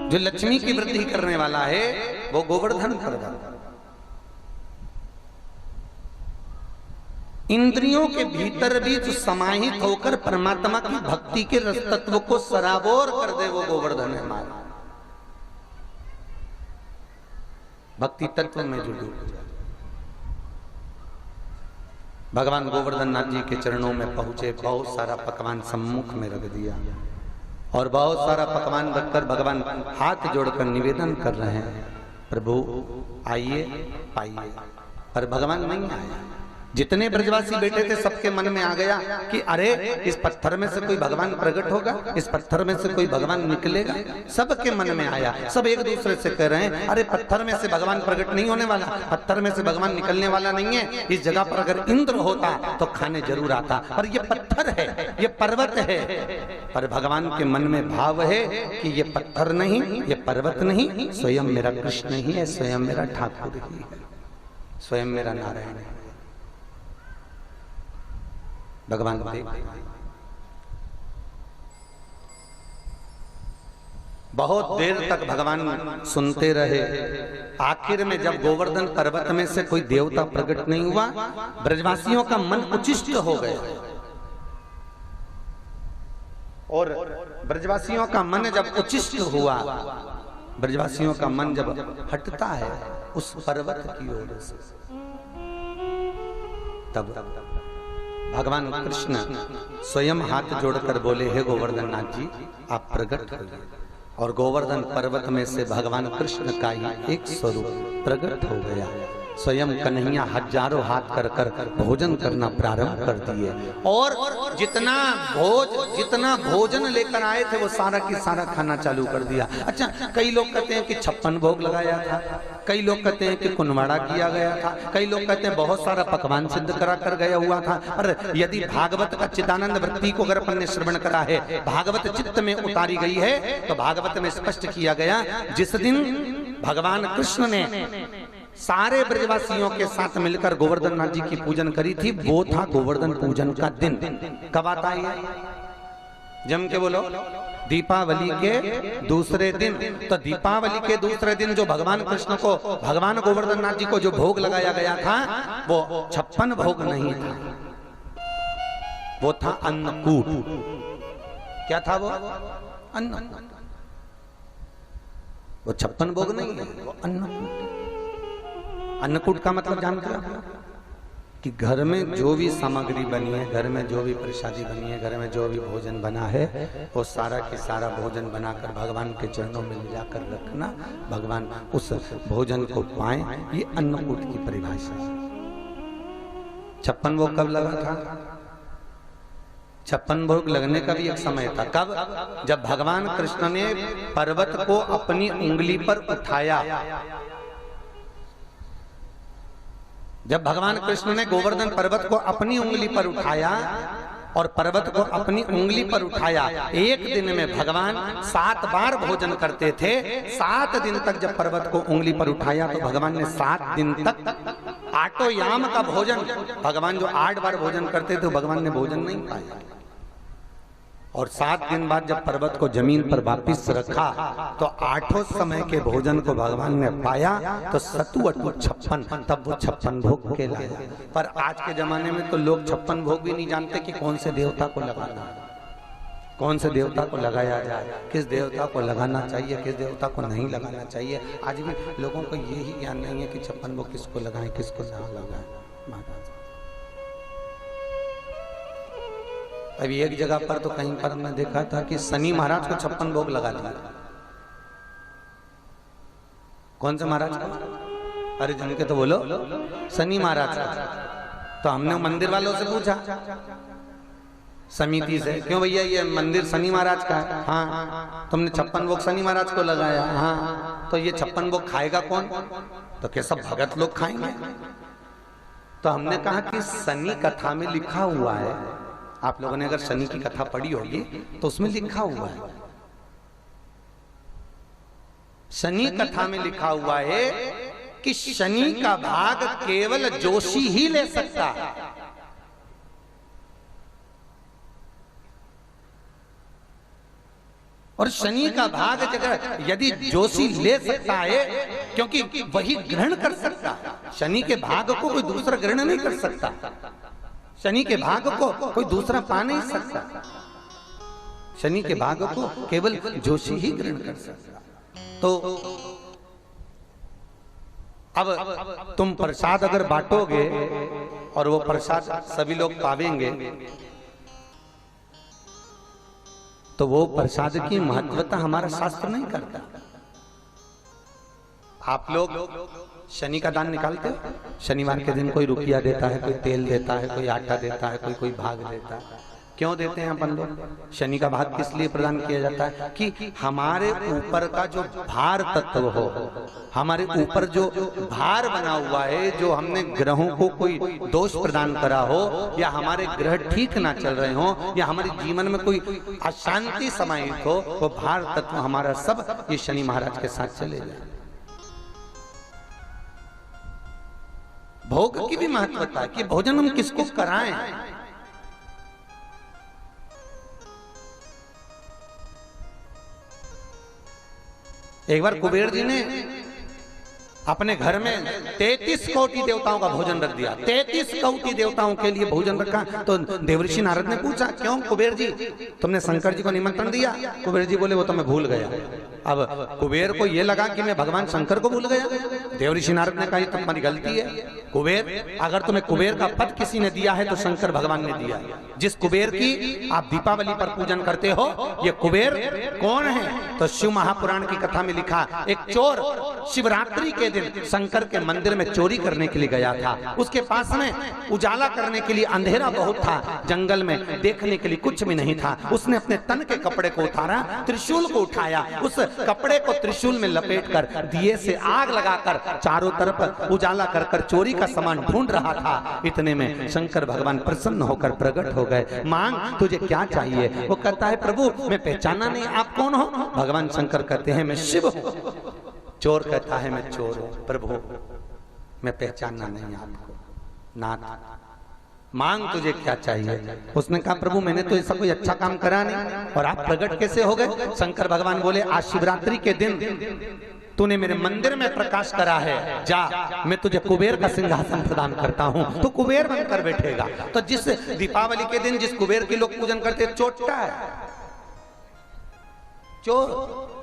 जो लक्ष्मी की वृद्धि करने वाला है वो गोवर्धन पर्वत। इंद्रियों के भीतर भी जो समाहित होकर परमात्मा की भक्ति के रस तत्व को सराबोर कर दे वो गोवर्धन है हमारा। भक्ति तत्व में जो डूब जाए। भगवान गोवर्धन नाथ जी के चरणों में पहुंचे, बहुत सारा पकवान सम्मुख में रख दिया और बहुत सारा पकवान रखकर भगवान हाथ जोड़कर निवेदन कर रहे हैं, प्रभु आइए पाइए। पर भगवान नहीं आया। जितने ब्रजवासी बैठे थे सबके मन में आ गया कि अरे इस पत्थर में से कोई भगवान प्रकट होगा, इस पत्थर में से कोई भगवान निकलेगा। सबके मन में आया। सब एक दूसरे से कह रहे हैं अरे पत्थर में से भगवान प्रकट नहीं होने वाला, पत्थर में से भगवान निकलने वाला नहीं है। इस जगह पर अगर इंद्र होता तो खाने जरूर आता, पर ये पत्थर है, ये पर्वत है। पर भगवान के मन में भाव है कि ये पत्थर नहीं, ये पर्वत नहीं, स्वयं मेरा कृष्ण ही है, स्वयं मेरा ठाकुर ही है, स्वयं मेरा नारायण है। भगवान देख बहुत देर तक भगवान सुनते रहे। आखिर में जब गोवर्धन पर्वत में से कोई देवता प्रकट नहीं हुआ, ब्रजवासियों का मन उच्छिष्ट हो गया। और ब्रजवासियों का मन जब उच्छिष्ट हुआ, ब्रजवासियों का मन जब हटता है उस पर्वत की ओर से, तब भगवान कृष्ण स्वयं हाथ जोड़कर बोले, हे गोवर्धन नाथ जी आप प्रकट होइए। और गोवर्धन पर्वत में से भगवान कृष्ण का ही एक स्वरूप प्रकट हो गया। स्वयं कन्हैया हजारों हाथ कर कर भोजन करना प्रारंभ कर दिए और जितना भोजन लेकर आए थे वो सारा की सारा खाना चालू कर दिया। अच्छा, कई लोग कहते हैं कि 56 भोग लगाया था, कई लोग कहते हैं कि कुनवाड़ा किया गया था, कई लोग कहते हैं बहुत सारा पकवान सिद्ध करा कर गया हुआ था। पर यदि भागवत का चिदानंद वृत्ति को अगर अपन ने श्रवण करा है, भागवत चित्त में उतारी गई है, तो भागवत में स्पष्ट किया गया जिस दिन भगवान कृष्ण ने सारे ब्रजवासियों के साथ मिलकर गोवर्धन नाथ जी की पूजन करी थी, वो था गोवर्धन पूजन का दिन। कब आता है? जम के बोलो। दीपावली के दूसरे दिन। तो दीपावली के दूसरे दिन जो भगवान कृष्ण को, भगवान गोवर्धन नाथ जी को जो भोग लगाया गया था वो 56 भोग नहीं था, वो था अन्नकूट। क्या था वो? अन्नकूट। वो 56 भोग नहीं है, वो अन्नकूट। अन्नकूट का मतलब जानते हो कि घर में जो भी सामग्री बनी है, घर में जो भी प्रसादी बनी है, घर में जो भी भोजन बना है, वो सारा की सारा भोजन बनाकर भगवान के चरणों में ले जाकर रखना, भगवान उस भोजन को पाएं। ये अन्नकूट की परिभाषा है। 56 भोग कब लगा था? 56 भोग लगने का भी एक समय था। कब? जब भगवान कृष्ण ने पर्वत को अपनी उंगली पर उठाया। जब भगवान कृष्ण ने गोवर्धन पर्वत को अपनी उंगली पर उठाया और पर्वत को अपनी उंगली पर उठाया, एक दिन में भगवान 7 बार भोजन करते थे। 7 दिन तक जब पर्वत को उंगली पर उठाया तो भगवान ने 7 दिन तक आटोयाम का भोजन, भगवान जो 8 बार भोजन करते थे भगवान ने भोजन नहीं पाया। और 7 दिन बाद जब पर्वत को जमीन पर वापिस रखा तो 8 समय के भोजन को भगवान ने पाया, तो सतु अटु 56, तब वो 56 भोग के लाया। पर आज के जमाने में तो लोग 56 भोग भी नहीं जानते कि कौन से देवता को लगाना, कौन से देवता को लगाया जाए, किस देवता को लगाना चाहिए, किस देवता को नहीं लगाना चाहिए। आज भी लोगों को यही ज्ञान नहीं है कि 56 भोग किसको लगाएं, किसको ना लगाएं। महाराज अभी एक जगह पर तो कहीं पर मैं देखा था कि शनि महाराज को 56 भोग लगा दिया। कौन से महाराज का? अरे जन के तो बोलो, शनि महाराज का। तो हमने मंदिर वालों से पूछा, समिति से, क्यों भैया ये मंदिर शनि महाराज का है? हाँ। तुमने 56 भोग शनि महाराज को लगाया? हाँ। तो ये 56 भोग खाएगा कौन? तो क्या सब भगत लोग खाएंगे? तो हमने कहा कि शनि कथा में लिखा हुआ है, आप लोगों ने अगर शनि की कथा पढ़ी होगी तो उसमें लिखा हुआ है, शनि कथा में लिखा हुआ है कि शनि का भाग केवल जोशी ही ले सकता है। और शनि का भाग जगह यदि जोशी ले सकता है, क्योंकि वही ग्रहण कर सकता है, शनि के भाग को कोई दूसरा ग्रहण नहीं कर सकता, शनि के भाग को कोई दूसरा पा नहीं सकता, शनि के भाग को केवल जोशी ही ग्रहण कर सकता। तो अब तुम प्रसाद अगर बांटोगे और वो प्रसाद सभी लोग पावेंगे, तो वो प्रसाद की महत्वता हमारा शास्त्र नहीं करता। आप लोग शनि का दान निकालते हो, शनिवार के दिन कोई रुपया देता है, कोई तेल देता है, कोई आटा देता है, कोई भाग देता है। क्यों देते हैं अपन लोग? शनि का भाग किस लिए प्रदान किया जाता है? कि हमारे ऊपर का जो भार तत्व हो, हमारे ऊपर जो भार बना हुआ है, जो हमने ग्रहों को कोई दोष प्रदान करा हो, या हमारे ग्रह ठीक ना चल रहे हो, या हमारे जीवन में कोई अशांति समाहित हो, वो भार तत्व हमारा सब ये शनि महाराज के साथ चले जाए। भोग की भी महत्वता है कि भोजन हम किसको कराएं। एक बार कुबेर जी ने अपने घर में 33 कोटि देवताओं का भोजन रख दिया, 33 कोटि देवताओं के लिए भोजन रखा। तो देवर्षि नारद ने पूछा, क्यों कुबेर जी, तुमने शंकर जी को निमंत्रण दिया? कुबेर जी बोले, वो तो मैं भूल गया। अब कुबेर को यह लगा कि मैं भगवान शंकर को भूल गया। देवर्षि नारद ने कहा, ये तुम्हारी गलती है कुबेर, अगर तुम्हें कुबेर का पद किसी ने दिया है तो शंकर भगवान ने दिया। जिस कुबेर की आप दीपावली पर पूजन करते हो, ये कुबेर कौन है? तो शिव महापुराण की कथा में लिखा, एक चोर शिवरात्रि के दिन शंकर के मंदिर में चोरी करने के लिए गया था। उसके पास में उजाला करने के लिए अंधेरा बहुत था, जंगल में देखने के लिए कुछ भी नहीं था। उसने अपने तन के कपड़े को उतारा, त्रिशूल को उठाया, उस कपड़े को त्रिशूल में लपेटकर दिए से आग लगाकर चारों तरफ उजाला कर चोरी का सामान ढूंढ रहा था। इतने में शंकर भगवान प्रसन्न होकर प्रकट हो गए। मांग, तुझे क्या चाहिए? वो कहता है, प्रभु मैं पहचाना नहीं, आप कौन हो? भगवान शंकर कहते हैं, मैं शिव हूं। चोर कहता है, मैं चोर हूं। प्रभु मैं पहचानना नहीं आपको। नाथ मांग, तुझे क्या चाहिए? उसने कहा, प्रभु मैंने तो ऐसा कोई अच्छा काम करा नहीं, और आप प्रकट कैसे हो गए? शंकर भगवान बोले, आज शिवरात्रि के दिन तूने मेरे मंदिर में प्रकाश करा है, जा मैं तुझे कुबेर का सिंहासन प्रदान करता हूं, तो कुबेर बनकर बैठेगा। तो जिस दीपावली के दिन जिस कुबेर के लोग पूजन करते, चोट्टा है, चोर।